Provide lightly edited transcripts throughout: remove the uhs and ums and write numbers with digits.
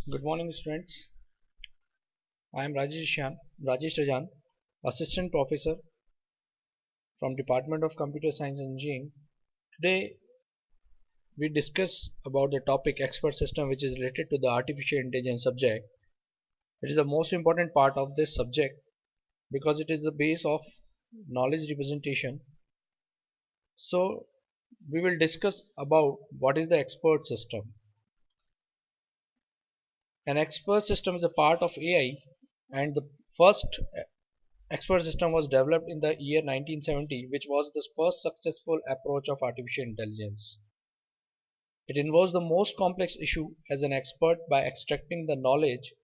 Good morning, students. I am Rajesh Rajan, Assistant Professor from Department of Computer Science and Engineering. Today, we discuss about the topic expert system, which is related to the artificial intelligence subject. It is the most important part of this subject because it is the base of knowledge representation. So, we will discuss about what is the expert system. An expert system is a part of AI, and the first expert system was developed in the year 1970, which was the first successful approach of artificial intelligence. It involves the most complex issue as an expert by extracting the knowledge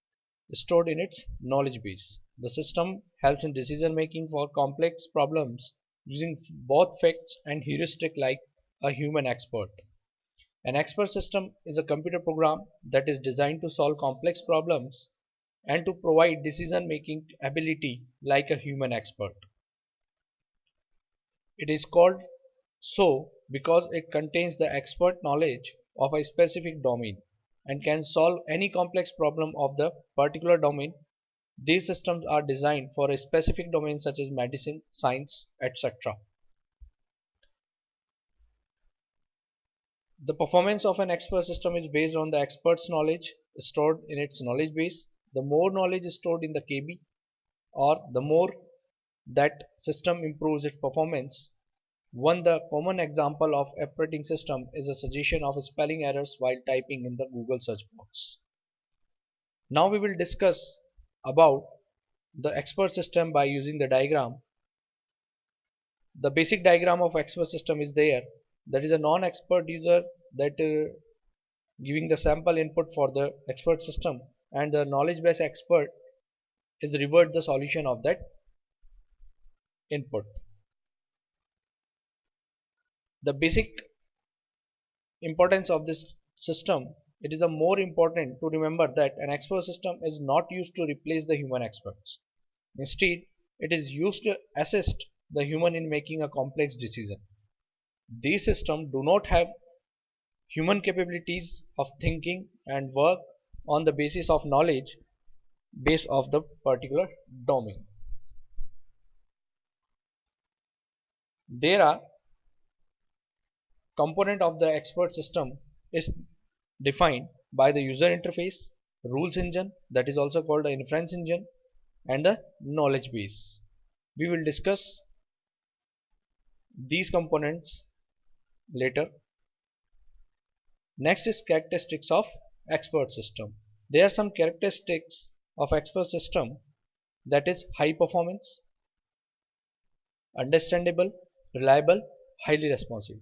stored in its knowledge base. The system helps in decision making for complex problems using both facts and heuristic like a human expert. An expert system is a computer program that is designed to solve complex problems and to provide decision making ability like a human expert. It is called so because it contains the expert knowledge of a specific domain and can solve any complex problem of the particular domain. These systems are designed for a specific domain such as medicine, science, etc. The performance of an expert system is based on the expert's knowledge stored in its knowledge base. The more knowledge is stored in the KB, or the more that system improves its performance. One the common example of operating system is a suggestion of spelling errors while typing in the Google search box. Now we will discuss about the expert system by using the diagram. The basic diagram of expert system is there. That is a non-expert user that giving the sample input for the expert system, and the knowledge base expert is revert the solution of that input. The basic importance of this system, it is the more important to remember that an expert system is not used to replace the human experts. Instead, it is used to assist the human in making a complex decision. These systems do not have human capabilities of thinking and work on the basis of knowledge base of the particular domain. There are component of the expert system is defined by the user interface, rules engine, that is also called the inference engine, and the knowledge base. We will discuss these components later. Next is characteristics of expert system. There are some characteristics of expert system, that is high performance, understandable, reliable, highly responsive.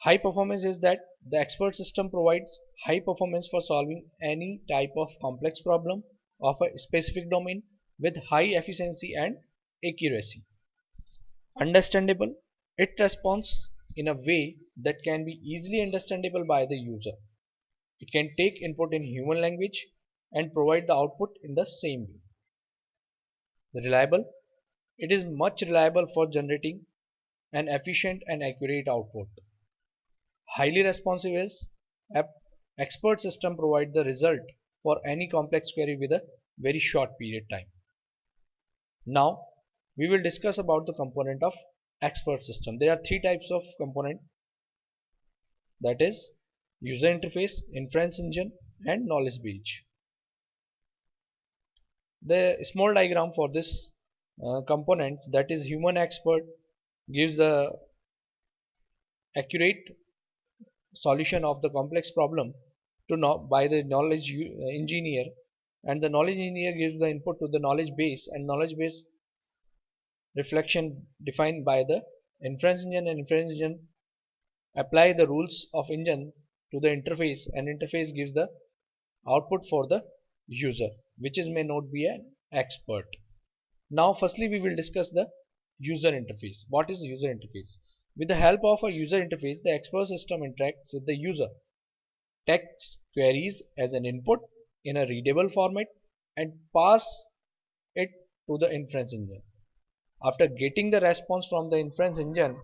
High performance is that the expert system provides high performance for solving any type of complex problem of a specific domain with high efficiency and accuracy. Understandable, it responds in a way that can be easily understandable by the user. It can take input in human language and provide the output in the same way. Reliable, it is much reliable for generating an efficient and accurate output. Highly responsive is expert system provide the result for any complex query with a very short period time. Now we will discuss about the component of expert system. There are three types of component, that is user interface, inference engine, and knowledge base. The small diagram for this components, that is human expert gives the accurate solution of the complex problem to know by the knowledge engineer, and the knowledge engineer gives the input to the knowledge base, and knowledge base reflection defined by the inference engine, and inference engine apply the rules of engine to the interface, and interface gives the output for the user, which is may not be an expert. Now firstly we will discuss the user interface. What is user interface? With the help of a user interface, the expert system interacts with the user, takes queries as an input in a readable format, and pass it to the inference engine. After getting the response from the inference engine,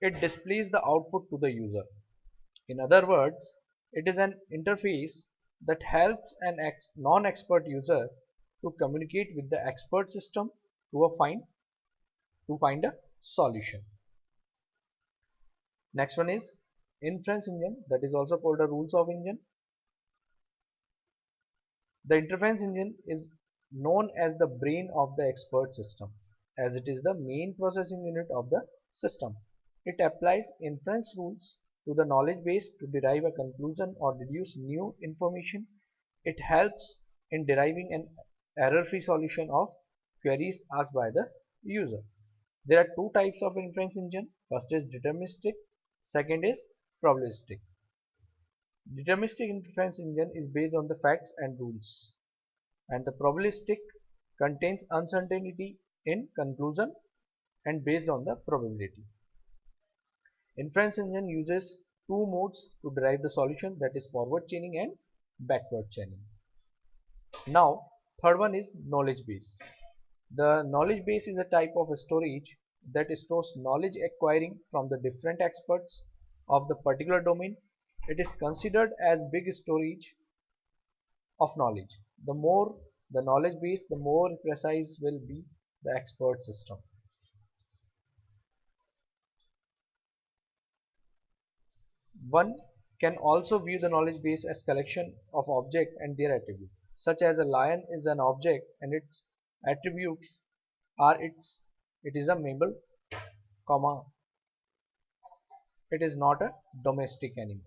it displays the output to the user. In other words, it is an interface that helps an non-expert user to communicate with the expert system to find a solution. Next one is inference engine, that is also called a rules of engine. The inference engine is known as the brain of the expert system, as it is the main processing unit of the system. It applies inference rules to the knowledge base to derive a conclusion or deduce new information. It helps in deriving an error-free solution of queries asked by the user. There are two types of inference engine. First is deterministic, second is probabilistic. Deterministic inference engine is based on the facts and rules, and the probabilistic contains uncertainty in conclusion and based on the probability. Inference engine uses two modes to derive the solution, that is forward chaining and backward chaining. Now, third one is knowledge base. The knowledge base is a type of storage that stores knowledge acquiring from the different experts of the particular domain. It is considered as big storage of knowledge. The more the knowledge base, the more precise will be the expert system. One can also view the knowledge base as collection of objects and their attributes, such as a lion is an object and its attributes are it is a mammal, comma, it is not a domestic animal.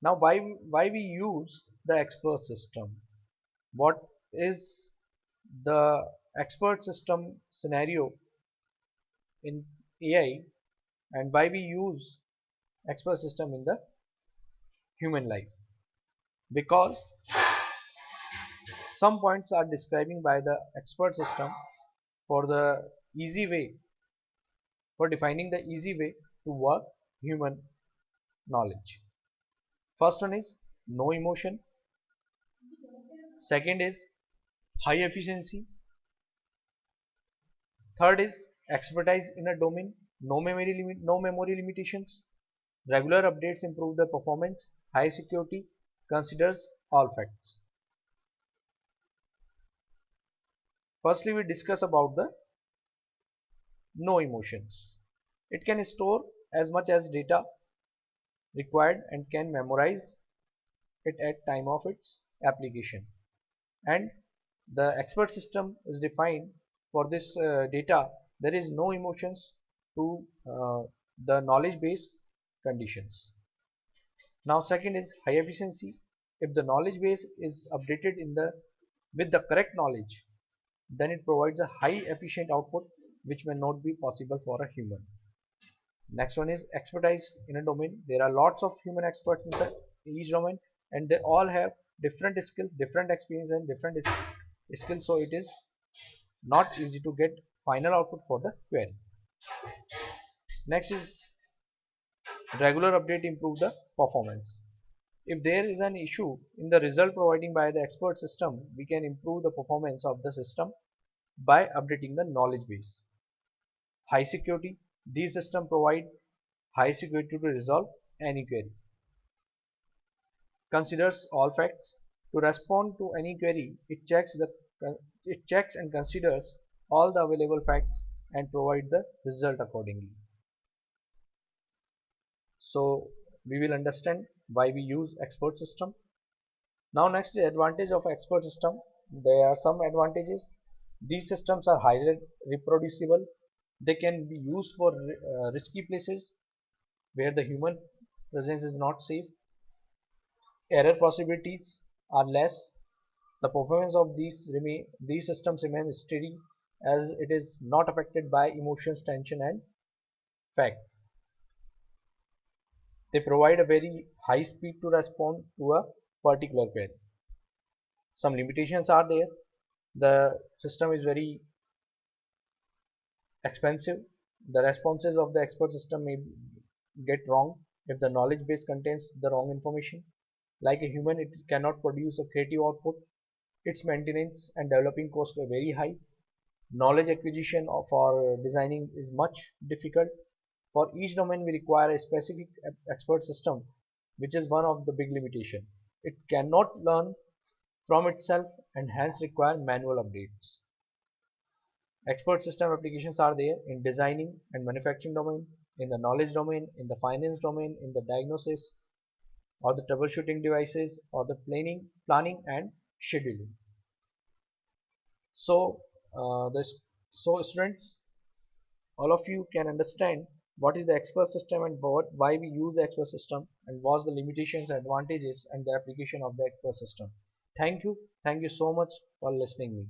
Now, why we use the expert system? What is the expert system scenario in AI, and why we use expert system in the human life? Because some points are describing by the expert system for the easy way, for defining the easy way to work human knowledge. First one is no emotion, second is high efficiency, third is expertise in a domain, no memory limitations, regular updates improve the performance, high security, considers all facts. Firstly, we discuss about the no emotions. It can store as much as data required and can memorize it at time of its application. And the expert system is defined for this data. There is no emotions to the knowledge base conditions. Now, second is high efficiency. If the knowledge base is updated with the correct knowledge, then it provides a high efficient output which may not be possible for a human. Next one is expertise in a domain. There are lots of human experts in each domain, and they all have different skills, different experience, and different skills. So it is not easy to get final output for the query. Next is regular update improve the performance. If there is an issue in the result providing by the expert system, we can improve the performance of the system by updating the knowledge base. High security. These systems provide high security to resolve any query. Considers all facts. To respond to any query, it checks and considers all the available facts and provide the result accordingly. So we will understand why we use expert system. Now next, the advantage of expert system. There are some advantages. These systems are highly reproducible. They can be used for risky places where the human presence is not safe. Error possibilities are less. The performance of these systems remain steady as it is not affected by emotions, tension, and facts. They provide a very high speed to respond to a particular query. Some limitations are there. The system is very expensive. The responses of the expert system may get wrong if the knowledge base contains the wrong information. Like a human, it cannot produce a creative output. Its maintenance and developing costs are very high. Knowledge acquisition for designing is much difficult. For each domain, we require a specific expert system, which is one of the big limitation. it cannot learn from itself and hence require manual updates. Expert system applications are there in designing and manufacturing domain, in the knowledge domain, in the finance domain, in the diagnosis or the troubleshooting devices or the planning and scheduling. So so students, all of you can understand what is the expert system and why we use the expert system and what's the limitations, advantages and the application of the expert system. Thank you so much for listening me.